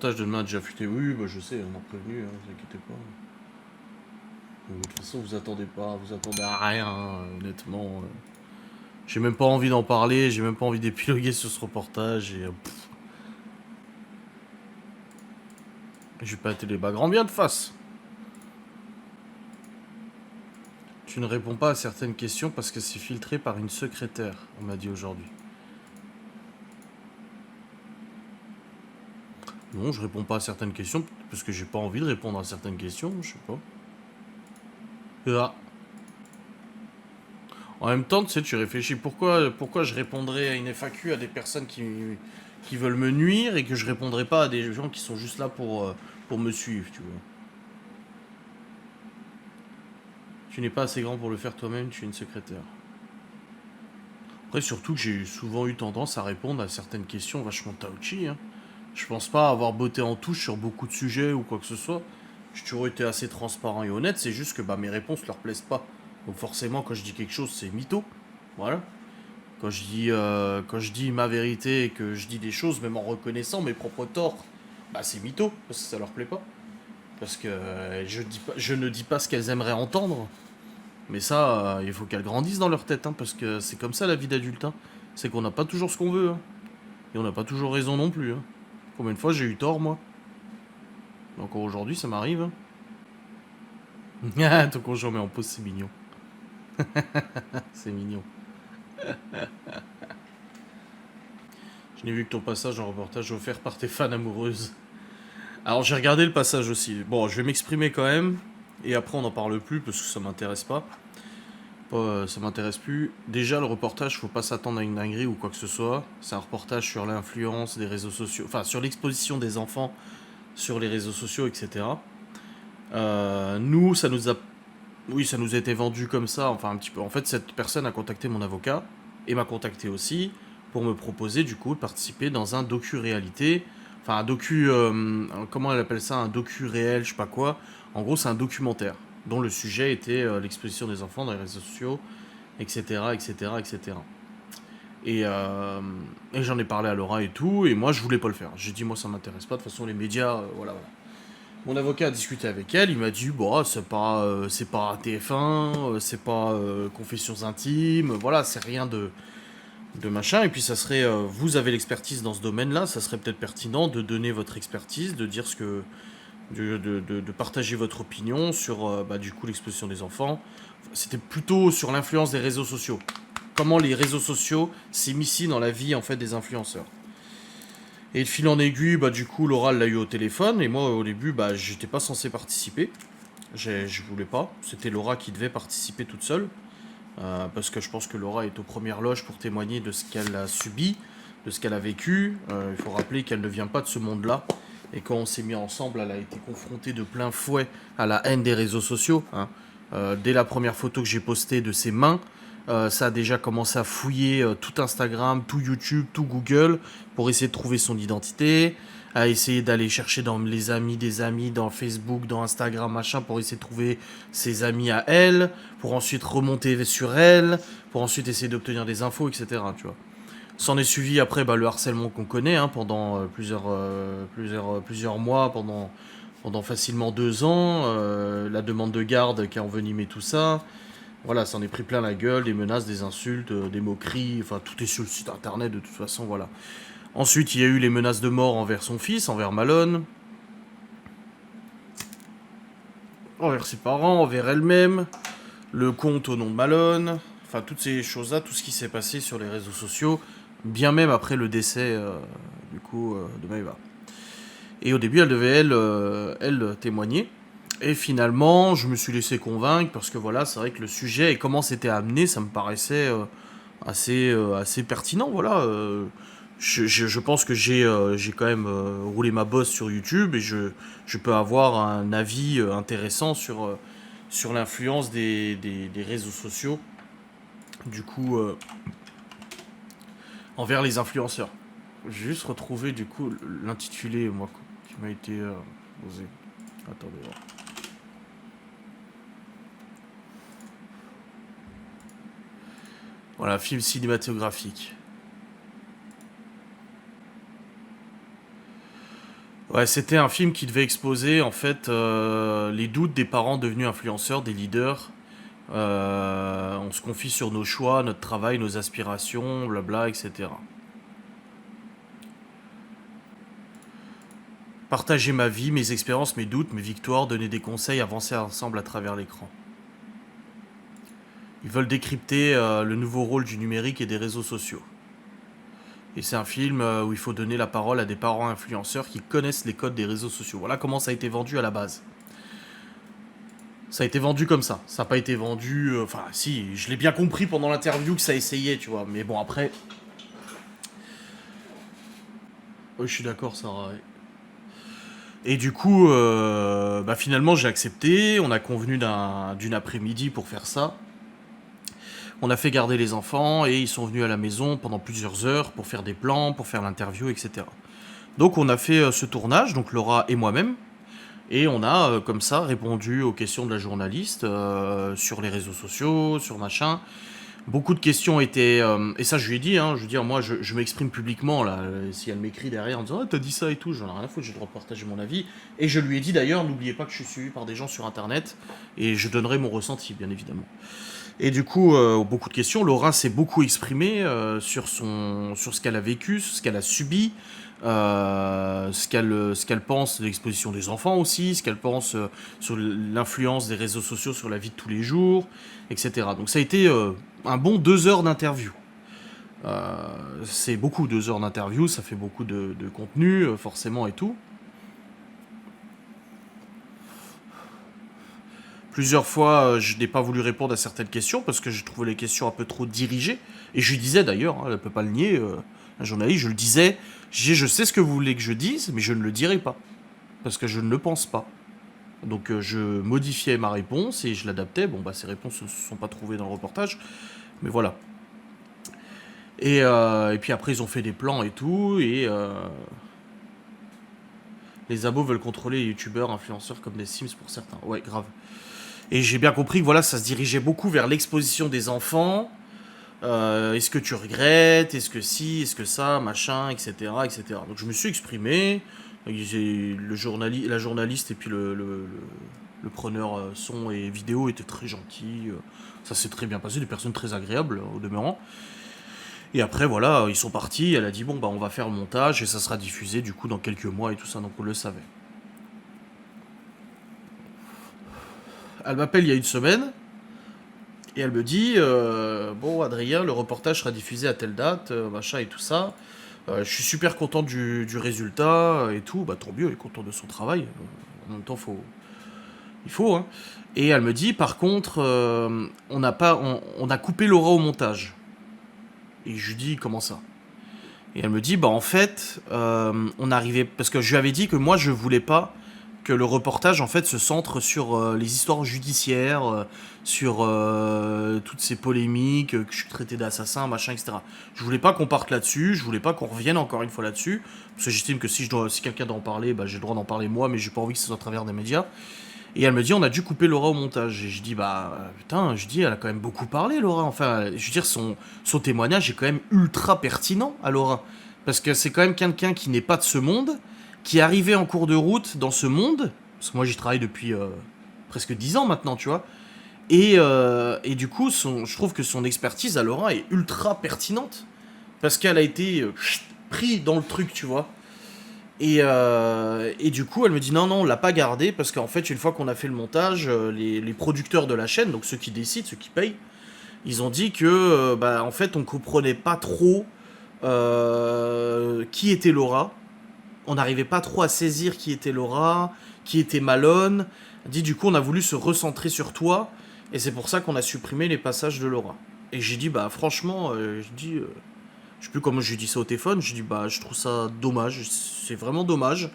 reportage de demain a déjà fuité. Oui, bah je sais, on a prévenu, hein, vous inquiétez pas. De toute façon, vous attendez à rien, hein, honnêtement. J'ai même pas envie d'en parler, j'ai même pas envie d'épiloguer sur ce reportage et j'ai pas été les bas grand bien de face. Tu ne réponds pas à certaines questions parce que c'est filtré par une secrétaire, on m'a dit aujourd'hui. Non, je réponds pas à certaines questions parce que j'ai pas envie de répondre à certaines questions, je sais pas. Ah. En même temps, tu sais, tu réfléchis pourquoi je répondrais à une FAQ à des personnes qui veulent me nuire et que je répondrais pas à des gens qui sont juste là pour me suivre, tu vois. Tu n'es pas assez grand pour le faire toi-même, tu es une secrétaire. Après, surtout que j'ai souvent eu tendance à répondre à certaines questions vachement touchy, hein. Je pense pas avoir botté en touche sur beaucoup de sujets ou quoi que ce soit. J'ai toujours été assez transparent et honnête, c'est juste que bah, mes réponses leur plaisent pas. Donc forcément, quand je dis quelque chose, c'est mytho. Voilà. Quand je dis ma vérité et que je dis des choses, même en reconnaissant mes propres torts, bah c'est mytho, parce que ça leur plaît pas. Parce que je ne dis pas ce qu'elles aimeraient entendre. Mais ça, il faut qu'elles grandissent dans leur tête, hein, parce que c'est comme ça la vie d'adulte. Hein. C'est qu'on n'a pas toujours ce qu'on veut. Hein. Et on n'a pas toujours raison non plus. Hein. Combien de fois j'ai eu tort, moi? Encore aujourd'hui, ça m'arrive. Hein. Ton conjoint met en pause, c'est mignon. C'est mignon. Je n'ai vu que ton passage en reportage offert par tes fans amoureuses. Alors j'ai regardé le passage aussi. Bon, je vais m'exprimer quand même. Et après, on n'en parle plus parce que ça m'intéresse pas. Ça m'intéresse plus. Déjà, le reportage, faut pas s'attendre à une dinguerie ou quoi que ce soit. C'est un reportage sur l'influence des réseaux sociaux. Enfin, sur l'exposition des enfants sur les réseaux sociaux, etc. Nous, ça nous a. Oui, ça nous a été vendu comme ça. Enfin, un petit peu. En fait, cette personne a contacté mon avocat et m'a contacté aussi pour me proposer, du coup, de participer dans un docu-réalité. Enfin, un docu. Comment elle appelle ça? Un docu-réel, je sais pas quoi. En gros, c'est un documentaire dont le sujet était l'exposition des enfants dans les réseaux sociaux, etc., etc., etc. Et, euh, et j'en ai parlé à Laura et tout, et moi je voulais pas le faire. J'ai dit, moi ça m'intéresse pas, de toute façon les médias, voilà, voilà. Mon avocat a discuté avec elle, il m'a dit, bon, c'est pas TF1, c'est pas Confessions intimes, voilà, c'est rien de machin, et puis ça serait, vous avez l'expertise dans ce domaine-là, ça serait peut-être pertinent de donner votre expertise, de dire ce que, de partager votre opinion sur, bah, du coup, l'exposition des enfants. C'était plutôt sur l'influence des réseaux sociaux. Comment les réseaux sociaux s'immiscent dans la vie, en fait, des influenceurs. Et de fil en aiguille, bah, du coup, Laura l'a eu au téléphone, et moi, au début, bah, j'étais pas censé participer. Je voulais pas. C'était Laura qui devait participer toute seule. Parce que je pense que Laura est aux premières loges pour témoigner de ce qu'elle a subi, de ce qu'elle a vécu. Il faut rappeler qu'elle ne vient pas de ce monde-là. Et quand on s'est mis ensemble, elle a été confrontée de plein fouet à la haine des réseaux sociaux. Hein. Dès la première photo que j'ai postée de ses mains, ça a déjà commencé à fouiller tout Instagram, tout YouTube, tout Google pour essayer de trouver son identité, à essayer d'aller chercher dans les amis des amis, dans Facebook, dans Instagram, machin, pour essayer de trouver ses amis à elle, pour ensuite remonter sur elle, pour ensuite essayer d'obtenir des infos, etc. Tu vois. S'en est suivi après bah, le harcèlement qu'on connaît hein, pendant plusieurs mois, pendant facilement 2 ans, la demande de garde qui a envenimé tout ça. Voilà, ça en est pris plein la gueule, des menaces, des insultes, des moqueries, enfin tout est sur le site internet de toute façon, voilà. Ensuite, il y a eu les menaces de mort envers son fils, envers Malone, envers ses parents, envers elle-même, le compte au nom de Malone, enfin toutes ces choses-là, tout ce qui s'est passé sur les réseaux sociaux, bien même après le décès du coup de Maëva. Et au début, elle devait elle témoigner. Et finalement, je me suis laissé convaincre parce que voilà, c'est vrai que le sujet et comment c'était amené, ça me paraissait assez pertinent. Voilà, je pense que j'ai quand même roulé ma bosse sur YouTube et je peux avoir un avis intéressant sur l'influence des réseaux sociaux, du coup, envers les influenceurs. J'ai juste retrouvé du coup l'intitulé, moi, qui m'a été posé. Attendez. Voir. Voilà, film cinématographique. Ouais, c'était un film qui devait exposer en fait les doutes des parents devenus influenceurs, des leaders. On se confie sur nos choix, notre travail, nos aspirations, blabla, etc. Partager ma vie, mes expériences, mes doutes, mes victoires, donner des conseils, avancer ensemble à travers l'écran. Ils veulent décrypter le nouveau rôle du numérique et des réseaux sociaux. Et c'est un film où il faut donner la parole à des parents influenceurs qui connaissent les codes des réseaux sociaux. Voilà comment ça a été vendu à la base. Ça a été vendu comme ça. Ça n'a pas été vendu. Enfin, si, je l'ai bien compris pendant l'interview que ça essayait, tu vois. Mais bon, après. Oui, je suis d'accord, Sarah. Ouais. Et du coup, bah, finalement, j'ai accepté. On a convenu d'une après-midi pour faire ça. On a fait garder les enfants et ils sont venus à la maison pendant plusieurs heures pour faire des plans, pour faire l'interview, etc. Donc, on a fait ce tournage, donc Laura et moi-même. Et on a, comme ça, répondu aux questions de la journaliste sur les réseaux sociaux, sur machin. Beaucoup de questions étaient... et ça, je lui ai dit, hein, je veux dire, moi, je m'exprime publiquement, là. Si elle m'écrit derrière en disant «Ah, t'as dit ça et tout», j'en ai rien à foutre, j'ai le droit de partager mon avis. Et je lui ai dit, d'ailleurs, n'oubliez pas que je suis suivi par des gens sur Internet, et je donnerai mon ressenti, bien évidemment. Et du coup, beaucoup de questions. Laura s'est beaucoup exprimée sur ce qu'elle a vécu, sur ce qu'elle a subi, ce qu'elle pense de l'exposition des enfants aussi, ce qu'elle pense sur l'influence des réseaux sociaux sur la vie de tous les jours, etc. Donc ça a été un bon 2 heures d'interview. C'est beaucoup 2 heures d'interview, ça fait beaucoup de contenu, forcément et tout. Plusieurs fois, je n'ai pas voulu répondre à certaines questions parce que je trouvais les questions un peu trop dirigées. Et je lui disais d'ailleurs, hein, elle ne peut pas le nier, un journaliste, je le disais, je sais ce que vous voulez que je dise, mais je ne le dirai pas. Parce que je ne le pense pas. Donc je modifiais ma réponse et je l'adaptais. Bon, bah ces réponses ne se sont pas trouvées dans le reportage, mais voilà. Et puis après, ils ont fait des plans et tout, et les abos veulent contrôler les youtubeurs, influenceurs comme des Sims pour certains. Ouais, grave. Et j'ai bien compris que voilà, ça se dirigeait beaucoup vers l'exposition des enfants. Est-ce que tu regrettes? Est-ce que si? Est-ce que ça? Machin, etc., etc. Donc je me suis exprimé. La journaliste et puis le preneur son et vidéo étaient très gentils. Ça s'est très bien passé, des personnes très agréables au demeurant. Et après, voilà, ils sont partis. Elle a dit bon, bah on va faire le montage et ça sera diffusé du coup dans quelques mois et tout ça, donc on le savait. Elle m'appelle il y a une semaine. Et elle me dit, bon Adrien, le reportage sera diffusé à telle date, machin et tout ça. Je suis super content du résultat et tout. Bah tant mieux, elle est contente de son travail. En même temps, il faut. Hein. Et elle me dit, par contre, on a coupé Laura au montage. Et je lui dis, comment ça? Et elle me dit, bah en fait, on arrivait... Parce que je lui avais dit que moi, je voulais pas que le reportage en fait se centre sur les histoires judiciaires, sur toutes ces polémiques, que je suis traité d'assassin, machin, etc. Je voulais pas qu'on parte là-dessus, je voulais pas qu'on revienne encore une fois là-dessus, parce que j'estime que si quelqu'un doit en parler, bah, j'ai le droit d'en parler moi, mais j'ai pas envie que ce soit à travers des médias. Et elle me dit, on a dû couper Laura au montage. Et je dis, bah putain, je dis, elle a quand même beaucoup parlé, Laura. Enfin, je veux dire, son témoignage est quand même ultra pertinent à Laura. Parce que c'est quand même quelqu'un qui n'est pas de ce monde, qui est arrivé en cours de route dans ce monde. Parce que moi, j'y travaille depuis presque 10 ans maintenant, tu vois. Et du coup, je trouve que son expertise à Laura est ultra pertinente. Parce qu'elle a été pris dans le truc, tu vois. Et du coup, elle me dit non, non, on l'a pas gardé parce qu'en fait, une fois qu'on a fait le montage, les producteurs de la chaîne, donc ceux qui décident, ceux qui payent, ils ont dit que, bah, en fait, on comprenait pas trop qui était Laura. On n'arrivait pas trop à saisir qui était Laura, qui était Malone. Elle dit du coup, on a voulu se recentrer sur toi, et c'est pour ça qu'on a supprimé les passages de Laura. Et j'ai dit bah franchement, je sais plus comment je lui dis ça au téléphone, je dis bah je trouve ça dommage, c'est vraiment dommage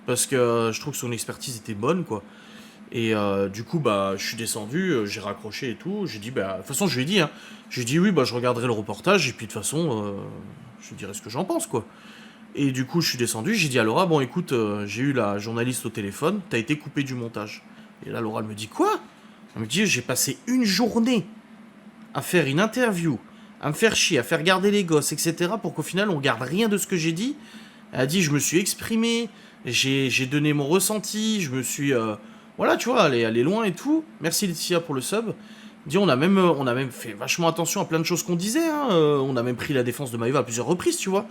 parce que je trouve que son expertise était bonne quoi. Et du coup bah je suis descendu, j'ai raccroché et tout, j'ai dit bah de toute façon je lui ai dit hein, j'ai dit oui bah je regarderai le reportage et puis de toute façon je dirai ce que j'en pense quoi. Et du coup je suis descendu, j'ai dit à Laura bon écoute j'ai eu la journaliste au téléphone, t'as été coupé du montage. Et là Laura elle me dit quoi? Elle me dit j'ai passé une journée à faire une interview, à me faire chier, à faire garder les gosses, etc. pour qu'au final on garde rien de ce que j'ai dit. Elle a dit je me suis exprimé, J'ai donné mon ressenti, je me suis... voilà, tu vois, aller loin et tout. Merci Laetitia pour le sub. Dis, on a même fait vachement attention à plein de choses qu'on disait. Hein. On a même pris la défense de Maëva à plusieurs reprises, tu vois.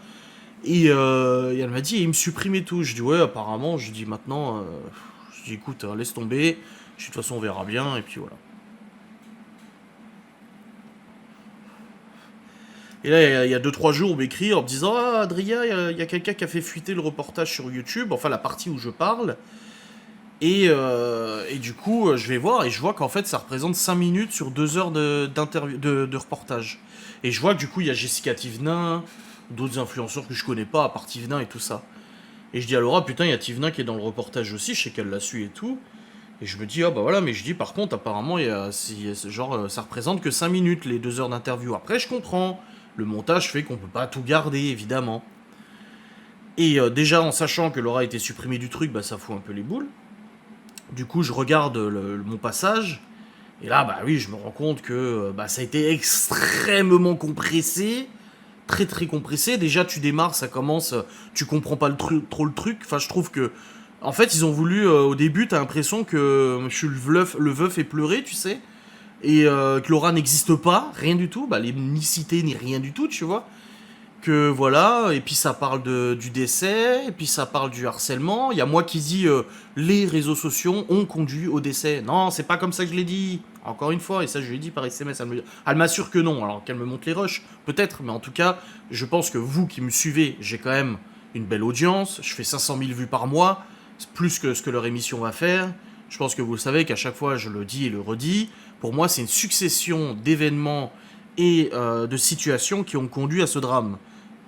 Et elle m'a dit, il me supprime et tout. Je dis, ouais, apparemment. Je dis, maintenant, je dis, écoute, laisse tomber. Je dis, de toute façon, on verra bien. Et puis voilà. Et là, il y a 2-3 jours, on m'écrit en me disant, ah, Adria, il y a quelqu'un qui a fait fuiter le reportage sur YouTube. Enfin, la partie où je parle. Et du coup, je vais voir et je vois qu'en fait, ça représente 5 minutes sur 2 heures d'interview, de reportage. Et je vois que du coup, il y a Jessica Thivenin, d'autres influenceurs que je connais pas, à part Thivenin et tout ça. Et je dis à Laura, putain, il y a Thivenin qui est dans le reportage aussi, je sais qu'elle l'a su et tout. Et je me dis, ah bah voilà, mais je dis, par contre, apparemment, genre, ça représente que 5 minutes, les 2 heures d'interview. Après, je comprends. Le montage fait qu'on peut pas tout garder, évidemment. Et déjà, en sachant que Laura a été supprimée du truc, bah ça fout un peu les boules. Du coup, je regarde mon passage, et là, bah oui, je me rends compte que bah, ça a été extrêmement compressé, très très compressé. Déjà, tu démarres, ça commence, tu comprends pas trop le truc. Enfin, je trouve que, en fait, ils ont voulu, au début, t'as l'impression que je suis le veuf est pleuré, tu sais, et que Laura n'existe pas, rien du tout, bah, les ni cité ni rien du tout, tu vois. Que voilà, et puis ça parle du décès, et puis ça parle du harcèlement. Il y a moi qui dis les réseaux sociaux ont conduit au décès. Non, c'est pas comme ça que je l'ai dit. Encore une fois, et ça je lui ai dit par SMS, elle m'assure que non, alors qu'elle me montre les rushs, peut-être, mais en tout cas, je pense que vous qui me suivez, j'ai quand même une belle audience, je fais 500 000 vues par mois, c'est plus que ce que leur émission va faire. Je pense que vous le savez qu'à chaque fois je le dis et le redis. Pour moi, c'est une succession d'événements et de situations qui ont conduit à ce drame.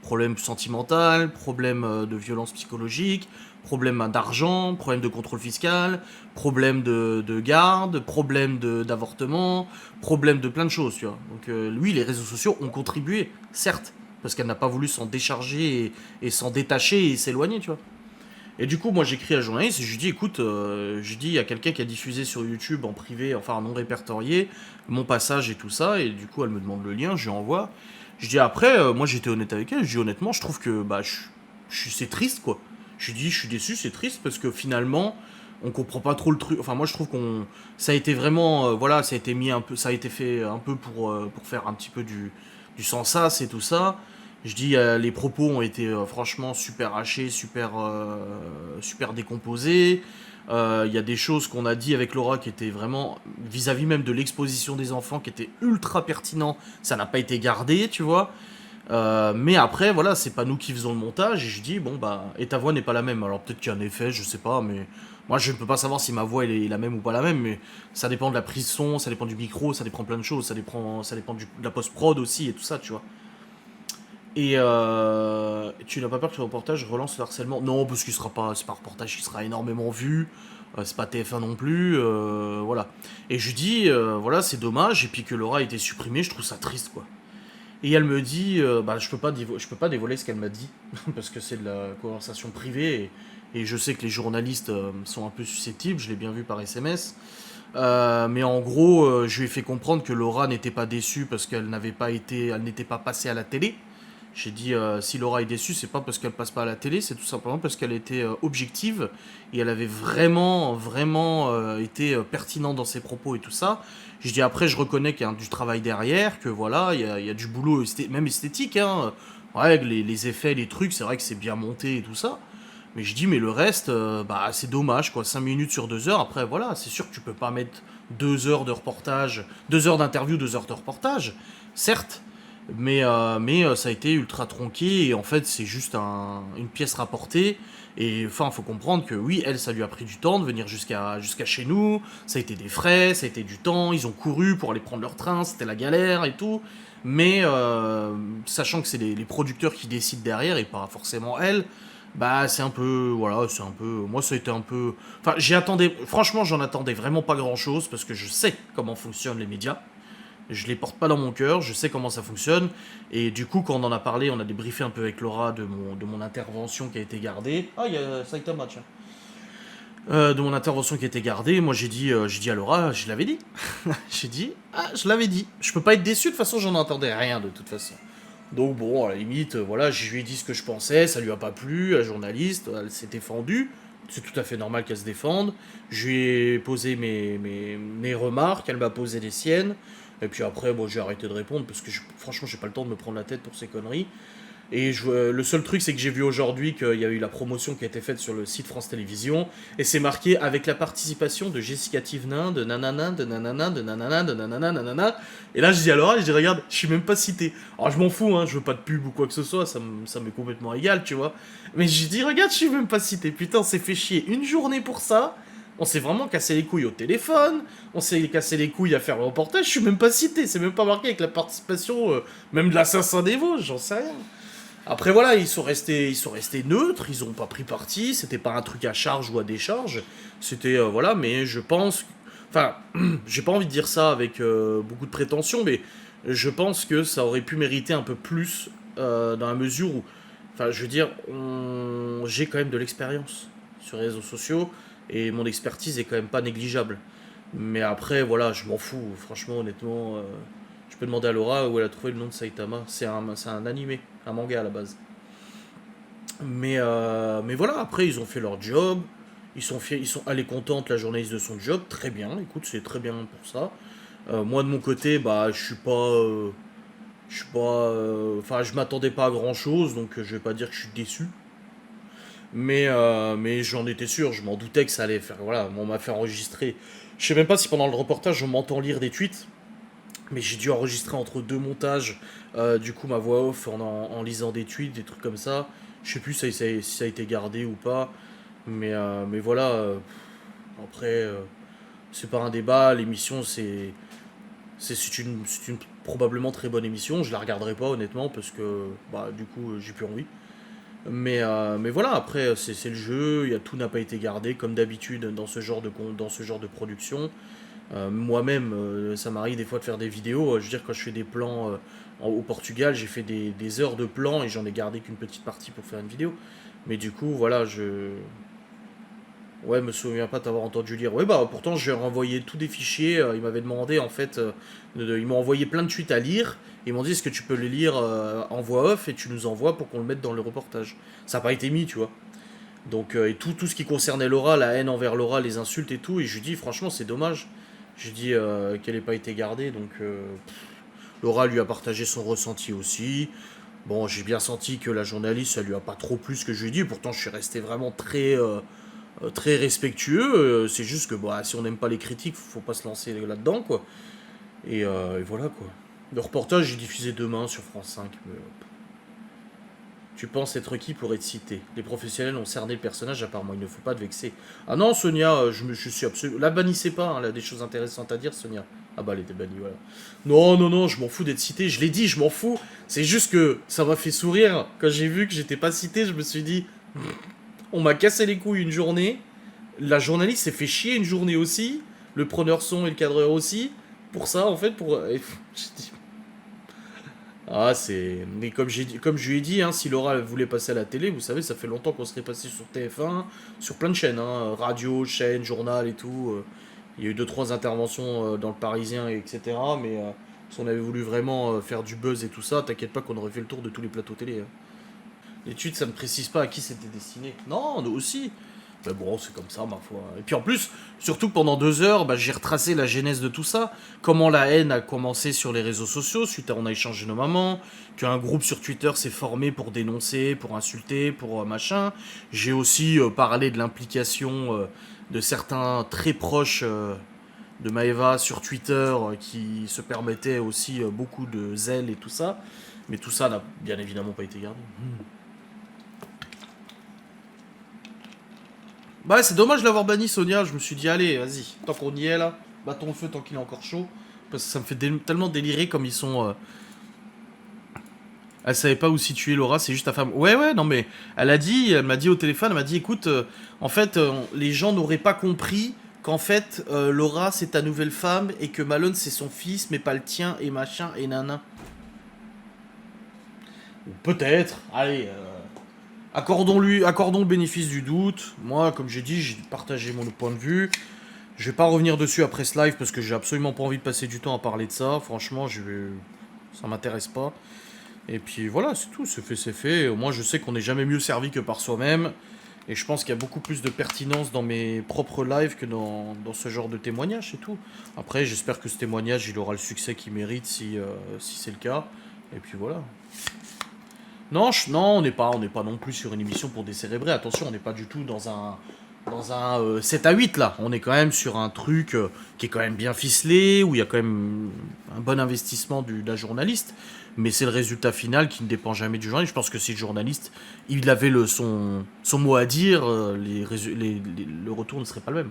Problème sentimental, problème de violence psychologique, problème d'argent, problème de contrôle fiscal, problème de garde, problème d'avortement, problème de plein de choses, tu vois. Donc lui, les réseaux sociaux ont contribué, certes, parce qu'elle n'a pas voulu s'en décharger et s'en détacher et s'éloigner, tu vois. Et du coup, moi, j'écris à la journaliste et je lui dis, écoute, je dis, il y a quelqu'un qui a diffusé sur YouTube en privé, enfin non répertorié, mon passage et tout ça, et du coup, elle me demande le lien, je lui envoie. Je dis après, moi j'étais honnête avec elle, je dis honnêtement, je trouve que bah, c'est triste quoi. Je lui dis, je suis déçu, c'est triste parce que finalement, on comprend pas trop le truc. Enfin, moi je trouve qu'on. Ça a été vraiment. Voilà, ça a été mis un peu. Ça a été fait un peu pour faire un petit peu du sans-sas et tout ça. Je dis, les propos ont été franchement super hachés, super décomposés. Il y a des choses qu'on a dit avec Laura qui étaient vraiment, vis-à-vis même de l'exposition des enfants, qui étaient ultra pertinents. Ça n'a pas été gardé, tu vois. Mais après, voilà, c'est pas nous qui faisons le montage. Et je dis, bon, bah, et ta voix n'est pas la même. Alors peut-être qu'il y a un effet, je sais pas, mais moi je ne peux pas savoir si ma voix elle est la même ou pas la même. Mais ça dépend de la prise son, ça dépend du micro, ça dépend de plein de choses. Ça dépend de la post-prod aussi et tout ça, tu vois. Et tu n'as pas peur que le reportage relance le harcèlement? Non, parce qu'il sera pas, c'est pas un reportage qui sera énormément vu. C'est pas TF1 non plus, voilà. Et je lui dis, voilà, c'est dommage. Et puis que Laura a été supprimée, je trouve ça triste, quoi. Et elle me dit, bah, je peux pas dévoiler ce qu'elle m'a dit parce que c'est de la conversation privée et je sais que les journalistes sont un peu susceptibles. Je l'ai bien vu par SMS. Mais en gros, je lui ai fait comprendre que Laura n'était pas déçue parce qu'elle elle n'était pas passée à la télé. J'ai dit, si Laura est déçue, c'est pas parce qu'elle passe pas à la télé, c'est tout simplement parce qu'elle était objective et elle avait vraiment été pertinente dans ses propos et tout ça. Je dis après, je reconnais qu'il y a du travail derrière, que voilà, il y a du boulot même esthétique, hein. Ouais, les effets, les trucs, c'est vrai que c'est bien monté et tout ça. Mais je dis, mais le reste, bah c'est dommage, quoi. 5 minutes sur 2 heures, après, voilà, c'est sûr que tu peux pas mettre 2 heures de reportage, 2 heures d'interview, 2 heures de reportage, certes. Mais ça a été ultra tronqué et en fait c'est juste une pièce rapportée et enfin faut comprendre que oui elle ça lui a pris du temps de venir jusqu'à chez nous, ça a été des frais, ça a été du temps, ils ont couru pour aller prendre leur train, c'était la galère et tout, mais sachant que c'est les producteurs qui décident derrière et pas forcément elle, bah c'est un peu voilà c'est un peu moi ça a été un peu enfin franchement j'en attendais vraiment pas grand chose parce que je sais comment fonctionnent les médias. Je les porte pas dans mon cœur, je sais comment ça fonctionne. Et du coup, quand on en a parlé, on a débriefé un peu avec Laura de mon intervention qui a été gardée. Ah, il y a Saitama, tiens. De mon intervention qui a été gardée, moi j'ai dit à Laura, je l'avais dit. J'ai dit, ah, je l'avais dit. Je peux pas être déçu, de toute façon, j'en entendais rien de toute façon. Donc bon, à la limite, voilà, je lui ai dit ce que je pensais, ça lui a pas plu, la journaliste, elle s'est défendue. C'est tout à fait normal qu'elle se défende. Je lui ai posé mes remarques, elle m'a posé les siennes. Et puis après, bon, j'ai arrêté de répondre parce que franchement, j'ai pas le temps de me prendre la tête pour ces conneries. Et le seul truc, c'est que j'ai vu aujourd'hui qu'il y a eu la promotion qui a été faite sur le site France Télévisions. Et c'est marqué avec la participation de Jessica Thivenin, de nanana, de nanana, de nanana, de nanana, nanana. Et là, je dis à Laura, je dis, regarde, je suis même pas cité. Alors, je m'en fous, hein, je veux pas de pub ou quoi que ce soit, ça m'est complètement égal, tu vois. Mais je dis, regarde, je suis même pas cité. Putain, on s'est fait chier une journée pour ça. On s'est vraiment cassé les couilles au téléphone. On s'est cassé les couilles à faire le reportage. Je suis même pas cité. C'est même pas marqué avec la participation, même de l'assassin des Vosges, j'en sais rien. Après voilà, ils sont restés neutres, ils ont pas pris parti, c'était pas un truc à charge ou à décharge, c'était voilà, mais je pense, enfin, j'ai pas envie de dire ça avec beaucoup de prétention, mais je pense que ça aurait pu mériter un peu plus dans la mesure où, enfin, je veux dire, j'ai quand même de l'expérience sur les réseaux sociaux et mon expertise est quand même pas négligeable. Mais après, voilà, je m'en fous, franchement, honnêtement. Je peux demander à Laura où elle a trouvé le nom de Saitama. C'est un animé, un manga à la base. Mais voilà, après, ils ont fait leur job. Ils sont allés contentes, la journaliste de son job. Très bien, écoute, c'est très bien pour ça. Moi, de mon côté, bah, je suis pas. Je suis pas. Enfin, je m'attendais pas à grand chose, donc je vais pas dire que je suis déçu. Mais j'en étais sûr, je m'en doutais que ça allait faire. Voilà, on m'a fait enregistrer. Je sais même pas si pendant le reportage, on m'entend lire des tweets. Mais j'ai dû enregistrer entre deux montages, du coup, ma voix off en lisant des tweets, des trucs comme ça. Je sais plus si ça a été gardé ou pas. Mais voilà, après, c'est pas un débat. L'émission, c'est une probablement très bonne émission. Je la regarderai pas, honnêtement, parce que, bah, du coup, j'ai plus envie. Mais voilà, après, c'est le jeu. Tout n'a pas été gardé, comme d'habitude, dans ce genre de production. Moi-même, ça m'arrive des fois de faire des vidéos. Je veux dire, quand je fais des plans au Portugal, j'ai fait des heures de plans et j'en ai gardé qu'une petite partie pour faire une vidéo. Mais du coup, voilà, je. Ouais, me souviens pas t'avoir entendu lire. Ouais, bah pourtant, j'ai renvoyé tous des fichiers. Ils m'avaient demandé, en fait. Ils m'ont envoyé plein de tweets à lire. Ils m'ont dit, est-ce que tu peux les lire en voix off et tu nous envoies pour qu'on le mette dans le reportage. Ça n'a pas été mis, tu vois. Donc, et tout ce qui concernait Laura, la haine envers Laura, les insultes et tout. Et je lui dis, franchement, c'est dommage. Je lui dis qu'elle n'ait pas été gardée. Donc, Laura lui a partagé son ressenti aussi. Bon, j'ai bien senti que la journaliste, ça lui a pas trop plu ce que je lui ai dit. Pourtant, je suis resté vraiment très respectueux. C'est juste que bah, si on n'aime pas les critiques, faut pas se lancer là-dedans, quoi. Et voilà, quoi. Le reportage est diffusé demain sur France 5. Tu penses être qui pour être cité? Les professionnels ont cerné le personnage, apparemment, il ne faut pas te vexer. Ah non, Sonia, je suis absolument. La bannissez pas, hein, elle a des choses intéressantes à dire, Sonia. Ah bah, elle était bannie, voilà. Non, non, non, je m'en fous d'être cité, je l'ai dit, je m'en fous. C'est juste que ça m'a fait sourire. Quand j'ai vu que j'étais pas cité, je me suis dit, on m'a cassé les couilles une journée. La journaliste s'est fait chier une journée aussi. Le preneur son et le cadreur aussi. Pour ça, en fait, pour. J'ai dit, ah, c'est. Mais comme je lui ai dit, hein, si Laura voulait passer à la télé, vous savez, ça fait longtemps qu'on serait passé sur TF1, sur plein de chaînes, hein, radio, chaîne, journal et tout. Il y a eu deux trois interventions dans le Parisien, etc. Mais si on avait voulu vraiment faire du buzz et tout ça, t'inquiète pas qu'on aurait fait le tour de tous les plateaux télé, hein. L'étude, ça ne précise pas à qui c'était destiné. Non, nous aussi. Mais bon, c'est comme ça, ma foi. Et puis en plus, surtout que pendant 2 heures, bah, j'ai retracé la genèse de tout ça. Comment la haine a commencé sur les réseaux sociaux, suite à on a échangé nos mamans. Qu'un groupe sur Twitter s'est formé pour dénoncer, pour insulter, pour machin. J'ai aussi parlé de l'implication de certains très proches de Maeva sur Twitter qui se permettaient aussi beaucoup de zèle et tout ça. Mais tout ça n'a bien évidemment pas été gardé. Bah, c'est dommage de l'avoir banni, Sonia. Je me suis dit, allez, vas-y, tant qu'on y est là, battons le feu tant qu'il est encore chaud. Parce que ça me fait tellement délirer comme ils sont. Elle savait pas où situer Laura, c'est juste ta femme. Ouais, ouais, non, mais elle m'a dit au téléphone, elle m'a dit, écoute, en fait, les gens n'auraient pas compris qu'en fait, Laura c'est ta nouvelle femme et que Malone c'est son fils, mais pas le tien et machin et nana. Ou peut-être, allez, accordons le bénéfice du doute. Moi, comme j'ai dit, j'ai partagé mon point de vue. Je vais pas revenir dessus après ce live parce que j'ai absolument pas envie de passer du temps à parler de ça. Franchement, ça m'intéresse pas. Et puis voilà, c'est tout, c'est fait, c'est fait. Au moins, je sais qu'on n'est jamais mieux servi que par soi-même. Et je pense qu'il y a beaucoup plus de pertinence dans mes propres lives que dans ce genre de témoignage, c'est tout. Après, j'espère que ce témoignage, il aura le succès qu'il mérite si c'est le cas. Et puis voilà. Non, non, on n'est pas non plus sur une émission pour décérébrer. Attention, on n'est pas du tout dans un 7 à 8 là. On est quand même sur un truc qui est quand même bien ficelé, où il y a quand même un bon investissement de la journaliste. Mais c'est le résultat final qui ne dépend jamais du journaliste. Je pense que si le journaliste il avait son mot à dire, le retour ne serait pas le même.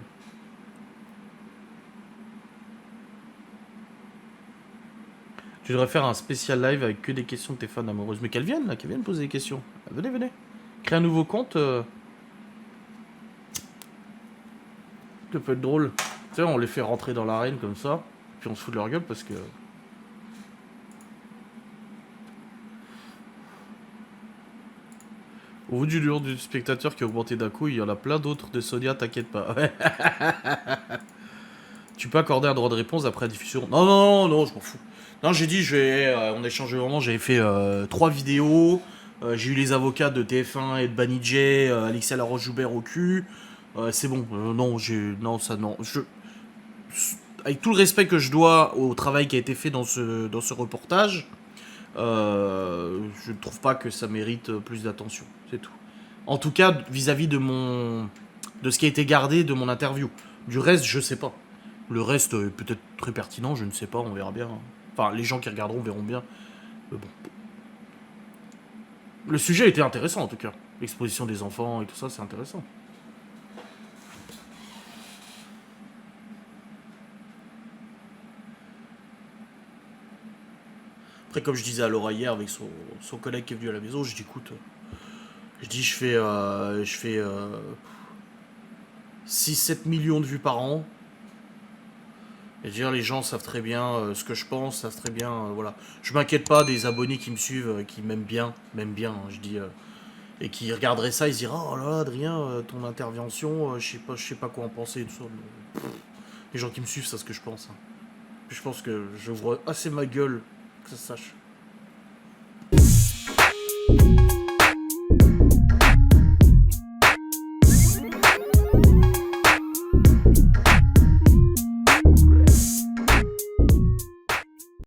Tu devrais faire un spécial live avec que des questions de tes fans amoureuses. Mais qu'elles viennent là, qu'elles viennent poser des questions. Venez, venez. Créer un nouveau compte. Ça peut être drôle. Tu sais, on les fait rentrer dans l'arène comme ça, puis on se fout de leur gueule parce que. Au vu du nombre du spectateur qui a augmenté d'un coup, il y en a plein d'autres de Sonia, t'inquiète pas. Ouais. Tu peux accorder un droit de réponse après la diffusion. Non, non, non, non, je m'en fous. Non, j'ai dit, on échange vraiment, j'avais fait 3 vidéos. J'ai eu les avocats de TF1 et de Banijay, Alexia Laroche-Joubert au cul. C'est bon, non, non, ça, non. Avec tout le respect que je dois au travail qui a été fait dans ce reportage, je ne trouve pas que ça mérite plus d'attention. C'est tout. En tout cas, vis-à-vis de ce qui a été gardé de mon interview. Du reste, je sais pas. Le reste est peut-être très pertinent, je ne sais pas, on verra bien. Enfin, les gens qui regarderont verront bien. Mais bon. Le sujet était intéressant en tout cas. L'exposition des enfants et tout ça, c'est intéressant. Après, comme je disais à Laura hier avec son collègue qui est venu à la maison, je dis écoute, je fais 6-7 millions de vues par an. Et dire les gens savent très bien ce que je pense, savent très bien, voilà. Je m'inquiète pas des abonnés qui me suivent, qui m'aiment bien, hein, je dis, et qui regarderaient ça, ils se diraient oh là là, Adrien, ton intervention, je sais pas quoi en penser et tout ça. Les gens qui me suivent, c'est ce que je pense, hein. Puis je pense que je vois assez ma gueule, que ça se sache.